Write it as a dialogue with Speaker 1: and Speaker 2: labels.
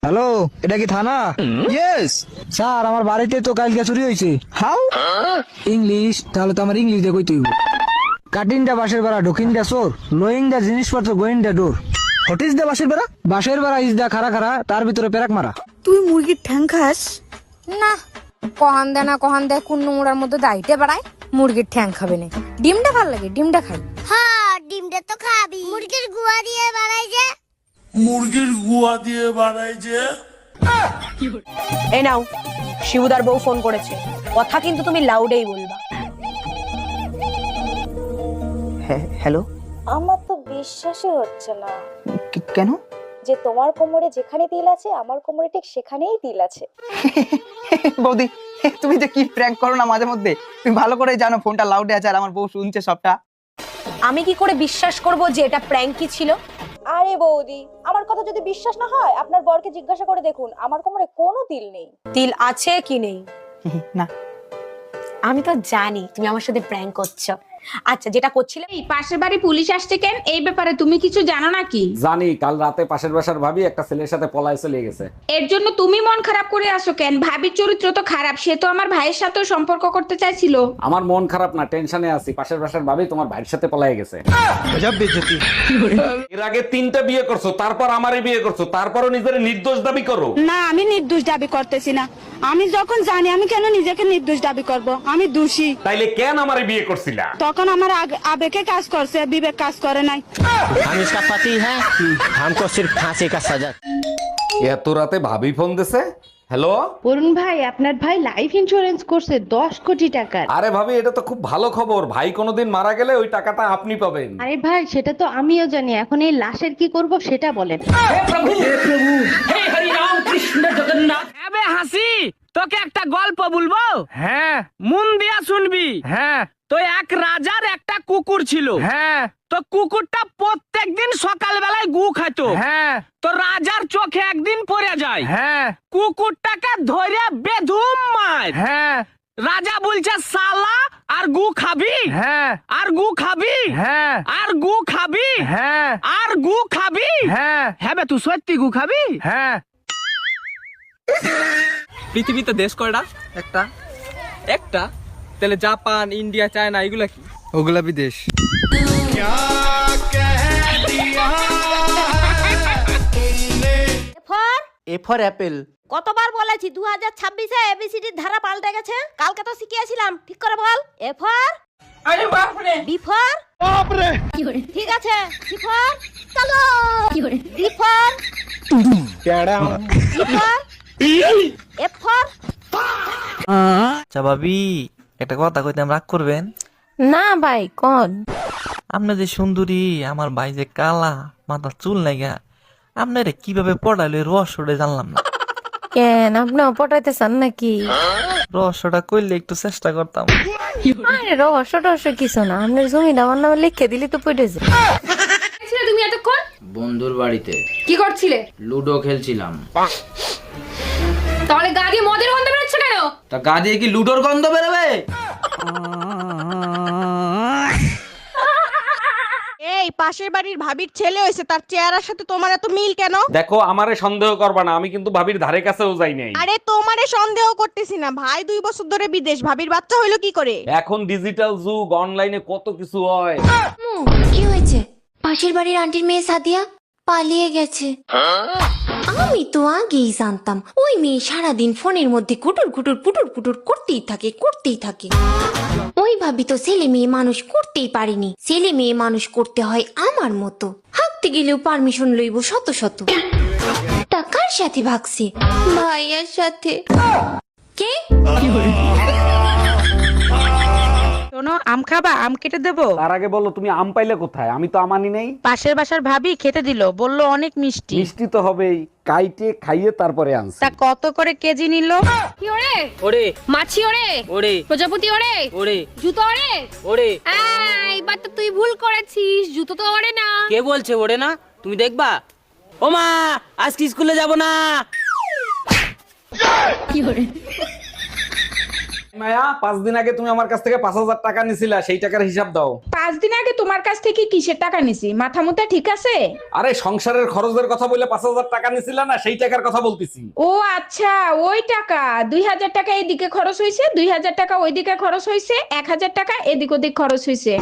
Speaker 1: Hello, এটা কি থানা?
Speaker 2: ইয়েস
Speaker 1: স্যার, আমার বাড়িতে তো কালকে চুরি হয়েছে।
Speaker 2: How
Speaker 1: English? তাহলে তো আমার ইংলিশ দিয়ে কইতে হইব। কাটিং দা বাঁশের বেড়া, ঢুকিং দা চোর, লোয়িং দা জিনিসপত্র, going the door.
Speaker 2: What is the বাসের বেড়া?
Speaker 1: বাঁশের বেড়া ইজ দা খাড়া খাড়া, তার ভিতরে পেরাক মারা।
Speaker 3: তুই মুরগির ঠ্যাং খাস?
Speaker 4: না, কহান দে কুন্নু মুড়ার মধ্যে দাইতে বাড়ায় মুরগির ঠ্যাং খাবে না। ডিমটা ভাল লাগে, ডিমটা খাই।
Speaker 5: হ্যাঁ, ডিমটা তো খাবি। মুরগির গুয়া দিয়ে বানাই যে।
Speaker 6: এই নাও, শিবুদার বউ ফোন করেছে, কথা কিন্তু তুমি লাউডেই বলবা।
Speaker 2: হ্যালো,
Speaker 6: আমার তো বিশ্বাসই হচ্ছে না
Speaker 2: কেন?
Speaker 6: যে তোমার কোমরে যেখানে তিল আছে আমার কোমরে ঠিক সেখানেই তিল আছে।
Speaker 2: বৌদি, তুমি যে কি প্র্যাঙ্ক করো না মাঝে মধ্যে, তুমি ভালো করে জানো ফোনটা লাউডে আছে আর আমার বউ শুনছে সবটা।
Speaker 6: আমি কি করে বিশ্বাস করব যে এটা প্র্যাঙ্কই ছিল? আরে বৌদি, আমার কথা যদি বিশ্বাস না হয় আপনার বরকে জিজ্ঞাসা করে দেখুন, আমার কোমরে কোনো তিল নেই। তিল আছে কি নেই?
Speaker 2: না,
Speaker 6: আমি তো জানি তুমি আমার সাথে প্র্যাঙ্ক করছো। আচ্ছা, যেটা করছিলে।
Speaker 7: এই পাশের বাড়ি পুলিশ আসছে কেন? এই ব্যাপারে তুমি কিছু জানো নাকি?
Speaker 8: জানি, কাল রাতে পাশের বাসার ভাবি একটা ছেলের সাথে পলায় চলে গেছে।
Speaker 7: এর জন্য তুমি মন খারাপ করে আসো কেন? ভাবির চরিত্র তো খারাপ, সে তো আমার ভাইয়ের সাথেও সম্পর্ক করতে চাইছিল।
Speaker 8: আমার মন খারাপ না, টেনশনে আছি। পাশের বাসার ভাবি তোমার ভাইয়ের সাথে পলায় গেছে। এর আগে 3টা বিয়ে করছো, তারপর আমারে বিয়ে করছো, তারপরও নিজের নির্দোষ দাবি করো।
Speaker 3: না, আমি নির্দোষ দাবি করতেছি না। আমি যখন জানি, আমি কেন নিজেকে নির্দোষ দাবি করব? আমি দোষী।
Speaker 8: তাইলে কেন আমারে বিয়ে করছিলা?
Speaker 3: তখন আমার আবেগে কাজ করছে, বিবেক কাজ করে নাই।
Speaker 9: हम इसका पति है, हमको सिर्फ फांसी का सजा।
Speaker 8: এত রাতে ভাবি ফোন দিছে। হ্যালো
Speaker 10: অরুণ ভাই, আপনার ভাই লাইফ ইন্স্যুরেন্স করছে 10 কোটি টাকার।
Speaker 8: আরে ভাবি, এটা তো খুব ভালো খবর। ভাই কোনোদিন মারা গেলে ওই টাকাটা আপনি পাবেন।
Speaker 10: আরে ভাই, সেটা তো আমিও জানি। এখন এই লাশের কি করব সেটা বলেন।
Speaker 1: আবে হাসি, তোকে একটা গল্প বলবো? হ্যাঁ, মন দিয়া শুনবি। হ্যাঁ, তো এক রাজার একটা কুকুর ছিল। হ্যাঁ, তো কুকুরটা প্রত্যেকদিন সকালবেলায় গু খাইতো। হ্যাঁ, তো রাজার চোখে একদিন পড়ে যায়। হ্যাঁ, কুকুরটাকে ধরে বেধুম মার। হ্যাঁ, রাজা বলছে, সালা আর গু খাবি? হ্যাঁ, আর গু খাবি? হ্যাঁ, আর গু খাবি? হ্যাঁ, আর গু খাবি? হ্যাঁ, হ্যাঁ বে, তুই সত্যি গু খাবি? হ্যাঁ। পৃথিবীতে দেশ কয়টা? একটা। একটা? তাহলে জাপান, ইন্ডিয়া, চায়না এগুলা কি?
Speaker 2: ওগুলা বিদেশ। A for Apple.
Speaker 5: কতবার বলেছি 2026-এ এবিসিডির ধারা পাল্টে গেছে। কালকে তো শিখিয়েছিলাম, ঠিক করে বল। এ ফর,
Speaker 7: আরে বাপ রে,
Speaker 5: বি ফর, বাপ রে, ঠিক আছে, সি ফর, চলো, D for, E for, F for.
Speaker 9: আচ্ছা ভাবি, একটা কথা কইতাম, রাগ করবেন
Speaker 6: না ভাই, কোন?
Speaker 9: আপনি যে সুন্দরী, আমার ভাই যে কালা, মাথা চুল নাইগা, আপনারে কিভাবে পড়াইলে রহস্যটা জানলাম না।
Speaker 6: কেন, আপনি পটাইতে চান নাকি?
Speaker 9: রহস্যটা কইলে একটু চেষ্টা করতাম।
Speaker 6: আরে রহস্য কিছু না, আপনার জমিটা আমার নামে লিখে দিলি তো পড়ে যায়।
Speaker 7: তুমি এতক্ষণ
Speaker 9: বন্ধুর বাড়িতে
Speaker 7: কি করছিলে?
Speaker 9: লুডো খেলছিলাম।
Speaker 7: তাহলে গা দিয়ে মদের গন্ধ বেরোচ্ছে কেন?
Speaker 9: তা গা দিয়ে কি লুডোর গন্ধ বেরোবে?
Speaker 3: এই পাশের বাড়ির ভাবির ছেলে হয়েছে, তার চেহারার সাথে তোমার এত মিল কেন?
Speaker 8: দেখো, আমারে সন্দেহ করবা না, আমি কিন্তু ভাবির ধারে কাছেও যাই নাই।
Speaker 3: আরে তোমারে সন্দেহ করতেছি না, ভাই 2 বছর ধরে বিদেশ, ভাবির বাচ্চা হইলো কি করে?
Speaker 8: এখন ডিজিটাল যুগ, অনলাইনে কত কিছু হয়।
Speaker 5: কি হয়েছে? পাশের বাড়ির আন্টির মেয়ে সাদিয়া পালিয়ে গেছে। আমি তো আগেই জানতাম, ওই মেয়ে সারাদিন ফোনের মধ্যে কুটুর কুটুর পুটুর পুটুর করতেই থাকে। ওই ভাবি তো ছেলে মেয়ে মানুষ করতেই পারেনি। ছেলে মেয়ে মানুষ করতে হয় আমার মতো, হাঁটতে গেলেও পারমিশন লইব শত শত। তা কার সাথে ভাগছে? ভাইয়ার সাথে। কে?
Speaker 10: শোনো, আম খাবা? আম কেটে দেবো?
Speaker 8: তার আগে বলো, তুমি আম পাইলে কোথায়? আমি তো আমানি নেই।
Speaker 10: পাশের বাসার ভাবি খেতে দিল, বললো অনেক মিষ্টি।
Speaker 8: মিষ্টি তো হবেই, কাইটে খাইয়ে তারপরে আনছি।
Speaker 10: তা কত করে কেজি নিল?
Speaker 7: কি ওরে?
Speaker 1: ওরে
Speaker 7: মাছি ওরে?
Speaker 1: ওরে
Speaker 7: প্রজাপতি ওরে?
Speaker 1: ওরে
Speaker 7: জুতো ওরে?
Speaker 1: ওরে,
Speaker 7: এইবার তো তুই ভুল করেছিস, জুতো তো ওরে না।
Speaker 1: কে বলছে ওরে না? তুমি দেখবা। ও মা, আজকে স্কুলে যাব না।
Speaker 8: মায়া 5 দিন আগে তুমি আমার কাছ থেকে 5,000 টাকা নিছিলা, সেই টাকার হিসাব দাও।
Speaker 7: 5 দিন আগে তোমার কাছ থেকে কিসের টাকা নিছি? মাথা মুথা ঠিক আছে?
Speaker 8: আরে সংসারের খরচের কথা বলে 5,000 টাকা নিছিলা না, সেই টাকার কথা বলতেছি।
Speaker 7: ও আচ্ছা, ওই টাকা। 2000 টাকা এদিকে খরচ হয়েছে, 2000 টাকা ওইদিকে খরচ হয়েছে, 1000 টাকা এদিক ওদিক খরচ হয়েছে।